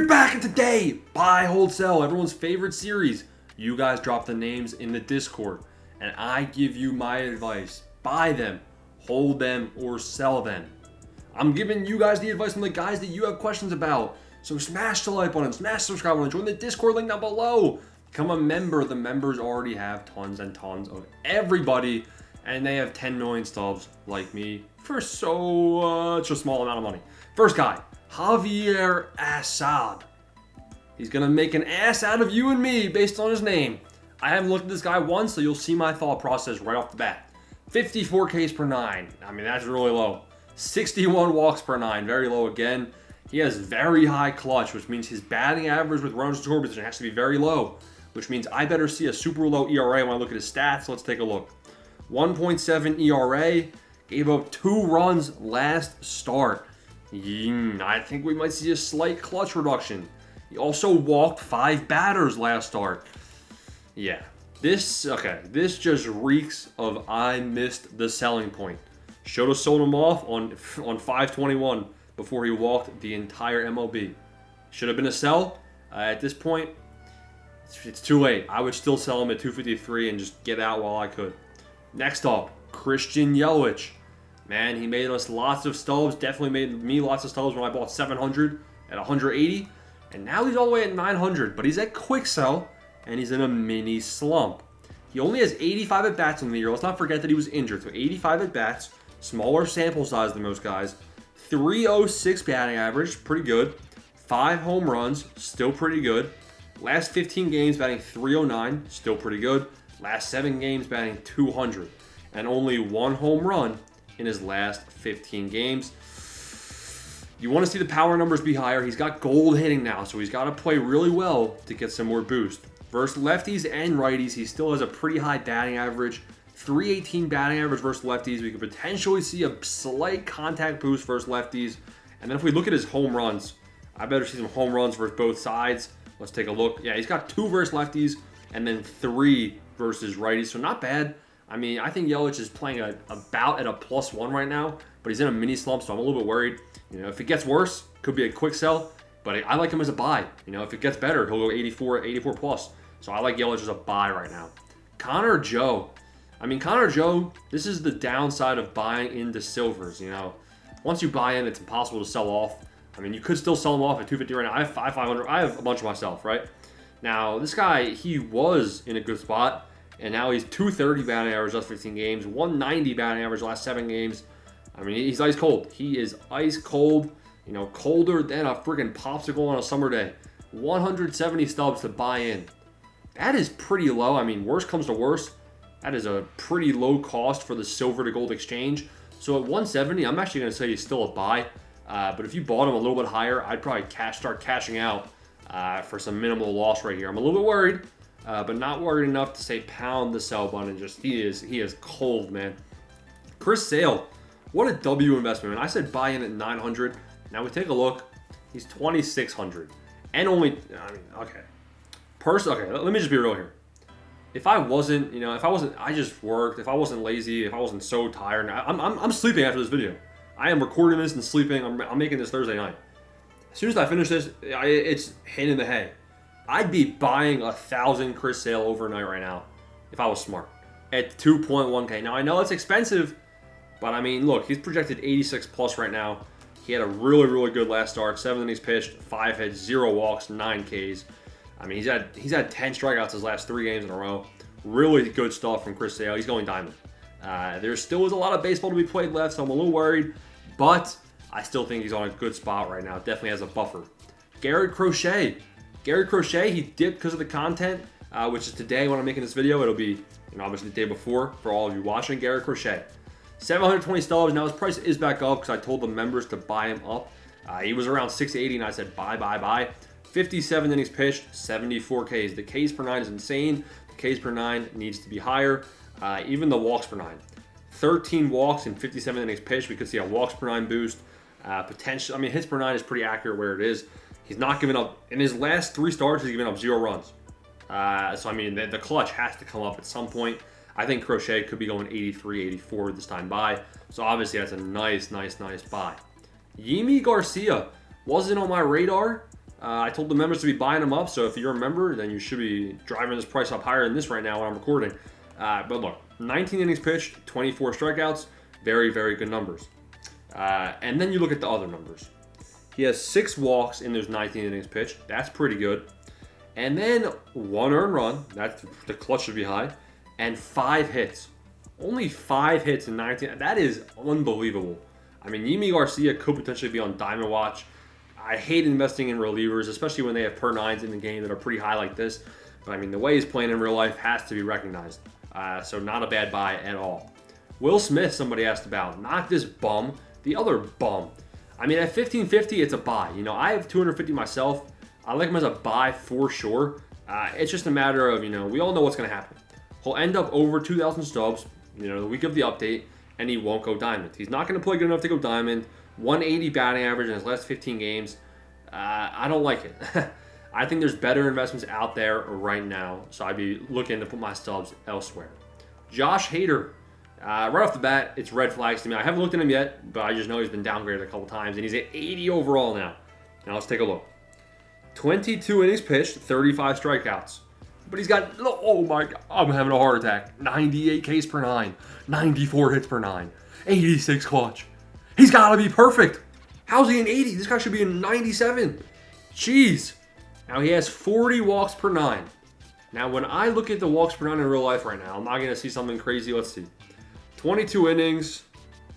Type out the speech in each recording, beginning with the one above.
We're back, and today, buy, hold, sell, everyone's favorite series. You guys drop the names in the Discord, and I give you my advice. Buy them, hold them, or sell them. I'm giving you guys the advice from the guys that you have questions about. So smash the like button, smash the subscribe button, join the Discord link down below. Become a member. The members already have tons and tons of everybody, and they have 10 million stubs like me for such a small amount of money. First guy, Javier Assad. He's going to make an ass out of you and me based on his name. I haven't looked at this guy once, so you'll see my thought process right off the bat. 54 Ks per 9. I mean, that's really low. 61 walks per 9. Very low again. He has very high clutch, which means his batting average with runners in scoring position has to be very low, which means I better see a super low ERA when I look at his stats. Let's take a look. 1.7 ERA. Gave up 2 runs last start. I think we might see a slight clutch reduction. He also walked 5 batters last start. Yeah, this just reeks of I missed the selling point. Should have sold him off on 5/21 before he walked the entire MLB. Should have been a sell. At this point, it's too late. I would still sell him at 253 and just get out while I could. Next up, Christian Yelich. Man, he made us lots of stubs. Definitely made me lots of stubs when I bought 700 at 180. And now he's all the way at 900. But he's at quick sell, and he's in a mini slump. He only has 85 at-bats in the year. Let's not forget that he was injured. So 85 at-bats, smaller sample size than most guys. 306 batting average, pretty good. 5 home runs, still pretty good. Last 15 games batting 309, still pretty good. Last 7 games batting 200. And only 1 home run in his last 15 games. You want to see the power numbers be higher. He's got gold hitting now, so he's got to play really well to get some more boost. Versus lefties and righties, he still has a pretty high batting average. 318 batting average versus lefties. We could potentially see a slight contact boost versus lefties. And then if we look at his home runs, I better see some home runs versus both sides. Let's take a look. Yeah, he's got 2 versus lefties and then 3 versus righties, so not bad. I mean, I think Yelich is playing about at a +1 right now, but he's in a mini slump, so I'm a little bit worried. You know, if it gets worse, could be a quick sell, but I like him as a buy. You know, if it gets better, he'll go 84 plus. So I like Yelich as a buy right now. Connor Joe. I mean, Connor Joe, this is the downside of buying into silvers, you know. Once you buy in, it's impossible to sell off. I mean, you could still sell him off at 250 right now. I have 500. I have a bunch of myself, right? Now, this guy, he was in a good spot. And now he's 230 batting average last 15 games, 190 batting average last 7 games. I mean, he's ice cold. He is ice cold, you know, colder than a freaking popsicle on a summer day. 170 stubs to buy in. That is pretty low. I mean, worst comes to worst, that is a pretty low cost for the silver to gold exchange. So at 170, I'm actually going to say he's still a buy. But if you bought him a little bit higher, I'd probably start cashing out for some minimal loss right here. I'm a little bit worried. But not worried enough to say pound the sell button. Just he is cold, man. Chris Sale, what a W investment, man. I said buy in at 900. Now we take a look. He's 2,600, and only. I mean, okay. Okay, let me just be real here. If I wasn't, I just worked. If I wasn't lazy, if I wasn't so tired, I'm sleeping after this video. I am recording this and sleeping. I'm making this Thursday night. As soon as I finish this, it's hitting the hay. I'd be buying 1,000 Chris Sale overnight right now if I was smart at 2.1K. Now, I know it's expensive, but I mean, look, he's projected 86 plus right now. He had a really, really good last start. 7 innings pitched, 5 hits, 0 walks, 9 Ks. I mean, he's had 10 strikeouts his last 3 games in a row. Really good stuff from Chris Sale. He's going diamond. There still is a lot of baseball to be played left, so I'm a little worried, but I still think he's on a good spot right now. Definitely has a buffer. Garrett Crochet. He dipped because of the content, which is today when I'm making this video. It'll be, obviously the day before for all of you watching. Garrett Crochet, 720 stubs. Now his price is back up because I told the members to buy him up. He was around 680, and I said buy. 57 innings pitched, 74 Ks. The Ks per 9 is insane. The Ks per 9 needs to be higher. Even the walks per 9. 13 walks in 57 innings pitched. We could see a walks per 9 boost. Potential. I mean, hits per 9 is pretty accurate where it is. He's not giving up. In his last 3 starts, he's given up 0 runs. So, I mean, the clutch has to come up at some point. I think Crochet could be going 83, 84 this time by. So, obviously, that's a nice buy. Yimi Garcia wasn't on my radar. I told the members to be buying them up, so if you're a member, then you should be driving this price up higher than this right now when I'm recording. But look, 19 innings pitched, 24 strikeouts, very, very good numbers. And then you look at the other numbers. He has 6 walks in those 19 innings pitched. That's pretty good. And then 1 earned run. That's the clutch should be high. And 5 hits. Only 5 hits in 19. That is unbelievable. I mean, Yimi Garcia could potentially be on Diamond Watch. I hate investing in relievers, especially when they have per 9s in the game that are pretty high like this. But I mean, the way he's playing in real life has to be recognized. So not a bad buy at all. Will Smith, somebody asked about. Not this bum. The other bum. I mean, at 1550, it's a buy. You know, I have 250 myself. I like him as a buy for sure. It's just a matter of, we all know what's going to happen. He'll end up over 2,000 stubs, the week of the update, and he won't go diamond. He's not going to play good enough to go diamond. 180 batting average in his last 15 games. I don't like it. I think there's better investments out there right now, so I'd be looking to put my stubs elsewhere. Josh Hader. Right off the bat, it's red flags to me. I haven't looked at him yet, but I just know he's been downgraded a couple times, and he's at 80 overall now. Now let's take a look. 22 innings pitched, 35 strikeouts. But he's got, oh my God, I'm having a heart attack. 98 Ks per 9, 94 hits per 9, 86 clutch. He's got to be perfect. How's he in 80? This guy should be in 97. Jeez. Now he has 40 walks per 9. Now when I look at the walks per 9 in real life right now, I'm not going to see something crazy. Let's see. 22 innings,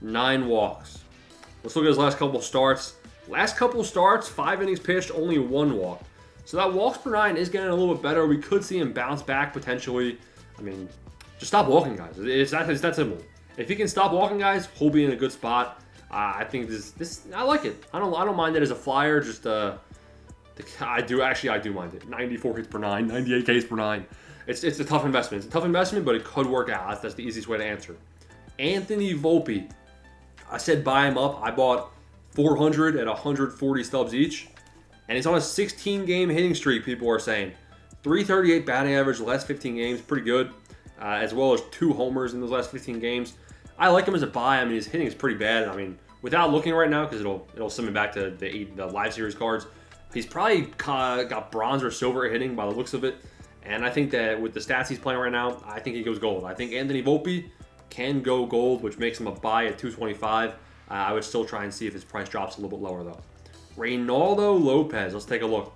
9 walks. Let's look at his last couple starts. Last couple starts, 5 innings pitched, only 1 walk. So that walks per 9 is getting a little bit better. We could see him bounce back potentially. I mean, just stop walking, guys. It's that simple. If he can stop walking, guys, he'll be in a good spot. I think this I like it. I don't mind it as a flyer. Just I do mind it. 94 hits per 9, 98 Ks per 9. It's a tough investment. It's a tough investment, but it could work out. That's the easiest way to answer. Anthony Volpe. I said buy him up. I bought 400 at 140 stubs each. And he's on a 16-game hitting streak, people are saying. 338 batting average the last 15 games. Pretty good. As well as 2 homers in those last 15 games. I like him as a buy. I mean, his hitting is pretty bad. I mean, without looking right now, because it'll send me back to the live series cards, he's probably got bronze or silver hitting by the looks of it. And I think that with the stats he's playing right now, I think he goes gold. I think Anthony Volpe can go gold, which makes him a buy at 225. I would still try and see if his price drops a little bit lower, though. Reynaldo Lopez. Let's take a look.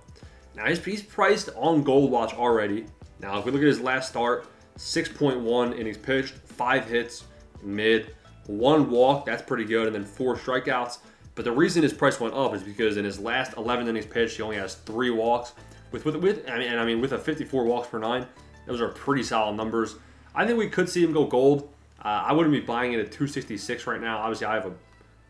Now, he's priced on Gold Watch already. Now, if we look at his last start, 6.1 innings pitched, 5 hits, mid, 1 walk. That's pretty good, and then 4 strikeouts. But the reason his price went up is because in his last 11 innings pitched, he only has 3 walks. With a 54 walks per 9, those are pretty solid numbers. I think we could see him go gold. I wouldn't be buying it at 266 right now. Obviously, I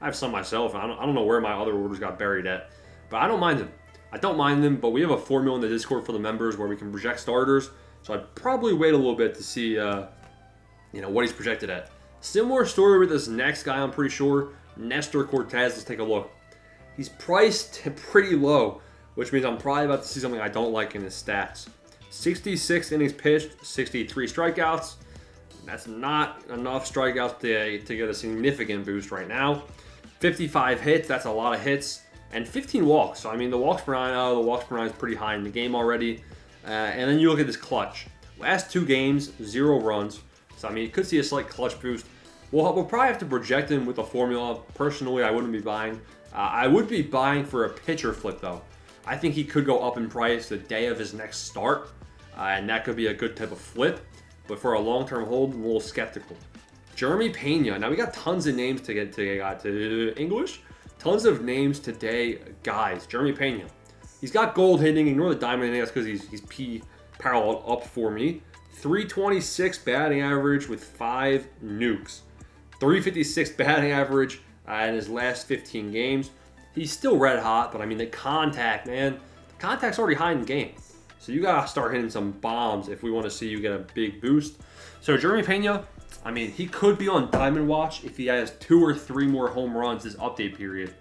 have some myself. I don't know where my other orders got buried at, but I don't mind them. I don't mind them, but we have a formula in the Discord for the members where we can project starters. So I'd probably wait a little bit to see, what he's projected at. Similar story with this next guy, I'm pretty sure. Nestor Cortez. Let's take a look. He's priced pretty low, which means I'm probably about to see something I don't like in his stats. 66 innings pitched, 63 strikeouts. That's not enough strikeouts to get a significant boost right now. 55 hits, that's a lot of hits. And 15 walks. So, I mean, the walks per 9 is pretty high in the game already. And then you look at this clutch. Last 2 games, 0 runs. So, I mean, you could see a slight clutch boost. We'll probably have to project him with a formula. Personally, I wouldn't be buying. I would be buying for a pitcher flip, though. I think he could go up in price the day of his next start. And that could be a good type of flip. But for a long-term hold, I'm a little skeptical. Jeremy Pena. Now, we got tons of names to get to English. Tons of names today, guys. Jeremy Pena. He's got gold hitting. Ignore the diamond hitting. That's because he's P parallel up for me. 326 batting average with 5 nukes. 356 batting average in his last 15 games. He's still red hot, but I mean, the contact, man. The contact's already high in the game. So you got to start hitting some bombs if we want to see you get a big boost. So Jeremy Pena, I mean, he could be on Diamond Watch if he has 2 or 3 more home runs this update period.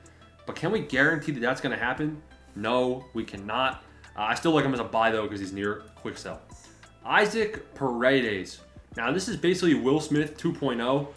But can we guarantee that that's going to happen? No, we cannot. I still like him as a buy, though, because he's near quick sell. Isaac Paredes. Now, this is basically Will Smith 2.0.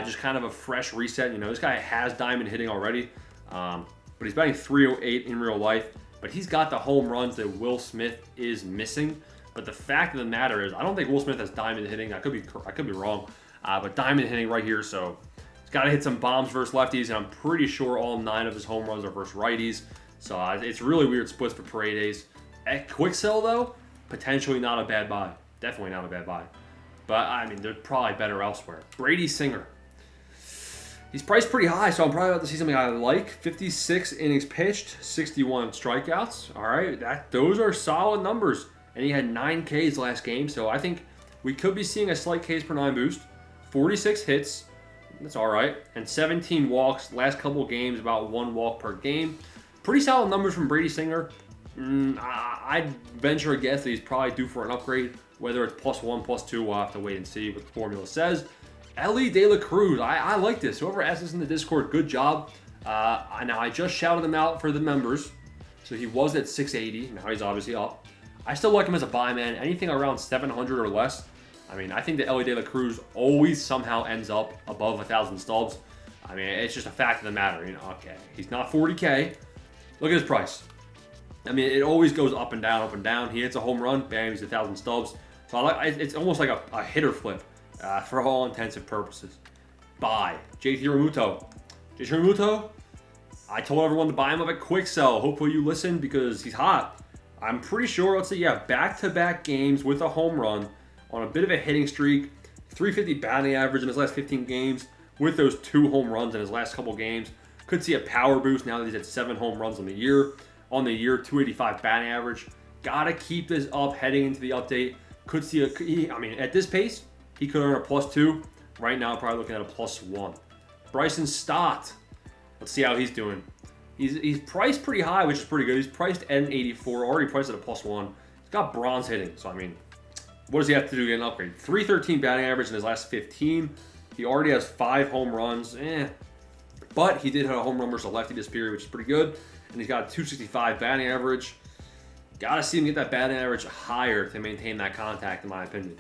Just kind of a fresh reset. This guy has diamond hitting already. But he's batting .308 in real life. but he's got the home runs that Will Smith is missing. But the fact of the matter is, I don't think Will Smith has diamond hitting. I could be wrong, but diamond hitting right here. So he's got to hit some bombs versus lefties, and I'm pretty sure all 9 of his home runs are versus righties. So it's really weird splits for Paredes. At quick sell though, potentially not a bad buy. Definitely not a bad buy. But I mean, they're probably better elsewhere. Brady Singer. He's priced pretty high, so I'm probably about to see something I like. 56 innings pitched, 61 strikeouts. All right, those are solid numbers. And he had 9 Ks last game, so I think we could be seeing a slight Ks per 9 boost. 46 hits, that's all right. And 17 walks. Last couple games, about 1 walk per game. Pretty solid numbers from Brady Singer. I'd venture a guess that he's probably due for an upgrade. Whether it's +1, +2, we'll have to wait and see what the formula says. Ellie De La Cruz, I like this. Whoever asked this in the Discord, good job. Now, I just shouted him out for the members. So he was at 680. Now he's obviously up. I still like him as a buy, man. Anything around 700 or less. I mean, I think that Ellie De La Cruz always somehow ends up above 1,000 stubs. I mean, it's just a fact of the matter. Okay, he's not 40K. Look at his price. I mean, it always goes up and down, up and down. He hits a home run, bam, he's 1,000 stubs. So it's almost like a hitter flip for all intensive purposes. Buy JT Realmuto. JT Realmuto, I told everyone to buy him up at quick sell. Hopefully you listen because he's hot. I'm pretty sure, let's say, back-to-back games with a home run on a bit of a hitting streak. 350 batting average in his last 15 games with those 2 home runs in his last couple games. Could see a power boost now that he's at 7 home runs on the year. 285 batting average. Gotta keep this up heading into the update. Could see at this pace, he could earn a +2. Right now, probably looking at a +1. Bryson Stott. Let's see how he's doing. He's priced pretty high, which is pretty good. He's priced at an 84, already priced at a +1. He's got bronze hitting, so I mean, what does he have to do to get an upgrade? 313 batting average in his last 15. He already has 5 home runs. But he did hit a home run versus a lefty this period, which is pretty good. And he's got a 265 batting average. Got to see him get that batting average higher to maintain that contact, in my opinion.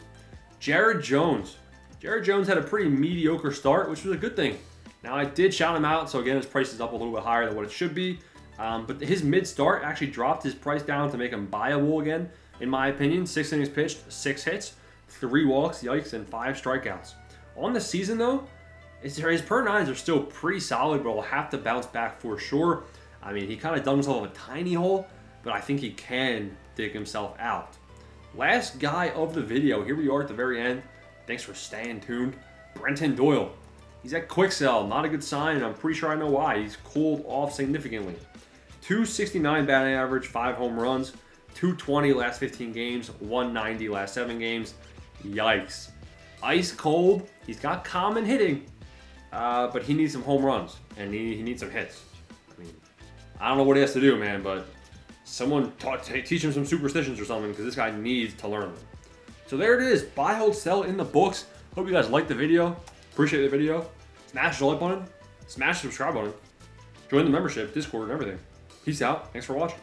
Jared Jones. Jared Jones had a pretty mediocre start, which was a good thing. Now, I did shout him out, so again, his price is up a little bit higher than what it should be. But his mid-start actually dropped his price down to make him buyable again, in my opinion. 6 innings pitched, 6 hits, 3 walks, yikes, and 5 strikeouts. On the season, though, his per 9s are still pretty solid, but will have to bounce back for sure. I mean, he kind of dug himself a tiny hole, but I think he can dig himself out. Last guy of the video, here we are at the very end. Thanks for staying tuned. Brenton Doyle. He's at quick sell, not a good sign, and I'm pretty sure I know why. He's cooled off significantly. 269 batting average, 5 home runs, 220 last 15 games, 190 last 7 games. Yikes. Ice cold. He's got common hitting, but he needs some home runs, and he needs some hits. I mean, I don't know what he has to do, man, but someone teach him some superstitions or something, because this guy needs to learn them. So there it is. Buy, hold, sell in the books. Hope you guys liked the video. Appreciate the video. Smash the like button. Smash the subscribe button. Join the membership, Discord, and everything. Peace out. Thanks for watching.